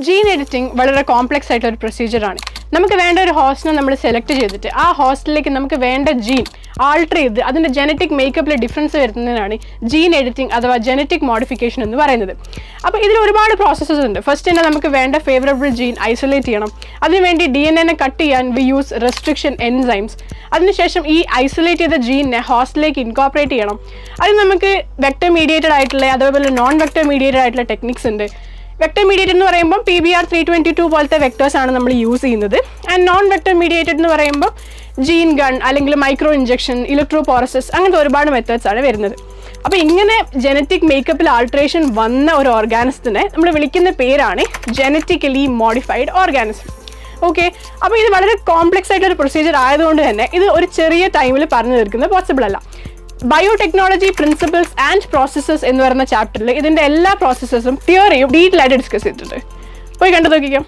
Gene editing വളരെ complex ആയിട്ടുള്ള ഒരു പ്രൊസീജിയറാണ്. നമുക്ക് വേണ്ട ഒരു ഹോസ്റ്റിനെ നമ്മൾ സെലക്ട് ചെയ്തിട്ട് ആ ഹോസ്റ്റിലേക്ക് നമുക്ക് വേണ്ട ജീൻ ആൾട്ടർ ചെയ്ത് അതിൻ്റെ ജനറ്റിക് മേക്കപ്പിൽ ഡിഫറൻസ് വരുന്നതിനാണ് ജീൻ എഡിറ്റിംഗ് അഥവാ ജനറ്റിക് മോഡിഫിക്കേഷൻ എന്ന് പറയുന്നത്. അപ്പോൾ ഇതിൽ ഒരുപാട് പ്രോസസ്സസ് ഉണ്ട്. ഫസ്റ്റ് തന്നെ നമുക്ക് വേണ്ട ഫേവറബിൾ ജീൻ ഐസൊലേറ്റ് ചെയ്യണം. അതിനുവേണ്ടി DNA കട്ട് ചെയ്യാൻ വി യൂസ് റെസ്ട്രിക്ഷൻ എൻസൈംസ്. അതിനുശേഷം ഈ ഐസൊലേറ്റ് ചെയ്ത ജീനിനെ ഹോസ്റ്റിലേക്ക് ഇൻകോപ്പറേറ്റ് ചെയ്യണം. അത് നമുക്ക് വെക്ടർ മീഡിയേറ്റഡ് ആയിട്ടുള്ള അതേപോലെ നോൺ വെക്ടർ മീഡിയേറ്റഡ് ആയിട്ടുള്ള ടെക്നിക്സ് ഉണ്ട്. വെക്ടർ മീഡിയേറ്റഡ് എന്ന് പറയുമ്പോൾ PBR322 പോലത്തെ വെക്ടേഴ്സാണ് നമ്മൾ യൂസ് ചെയ്യുന്നത്. ആൻഡ് നോൺ വെക്ടർ മീഡിയേറ്റഡ് എന്ന് പറയുമ്പോൾ ജീൻ ഗൺ അല്ലെങ്കിൽ മൈക്രോ ഇഞ്ചക്ഷൻ, ഇലക്ട്രോപോറസിസ് അങ്ങനത്തെ ഒരുപാട് മെത്തേഡ്സ് ആണ് വരുന്നത്. അപ്പോൾ ഇങ്ങനെ ജനറ്റിക് മേക്കപ്പിൽ ആൾട്ടറേഷൻ വന്ന ഒരു ഓർഗാനിസത്തിനെ നമ്മൾ വിളിക്കുന്ന പേരാണ് ജനറ്റിക്കലി മോഡിഫൈഡ് ഓർഗാനിസം. ഓക്കെ, അപ്പോൾ ഇത് വളരെ കോംപ്ലക്സ് ആയിട്ടുള്ള ഒരു പ്രൊസീജിയർ ആയതുകൊണ്ട് തന്നെ ഇത് ഒരു ചെറിയ ടൈമിൽ പറഞ്ഞു തീർക്കുന്നത് പോസിബിൾ അല്ല. ബയോടെക്നോളജി പ്രിൻസിപ്പിൾസ് ആൻഡ് പ്രോസസ്സസ് എന്ന് പറയുന്ന ചാപ്റ്ററിൽ ഇതിൻ്റെ എല്ലാ പ്രോസസ്സസും തിയറിയും ഡീറ്റെയിൽ ആയിട്ട് ഡിസ്കസ് ചെയ്തിട്ടുണ്ട്. പോയി കണ്ടു നോക്കിക്കാം.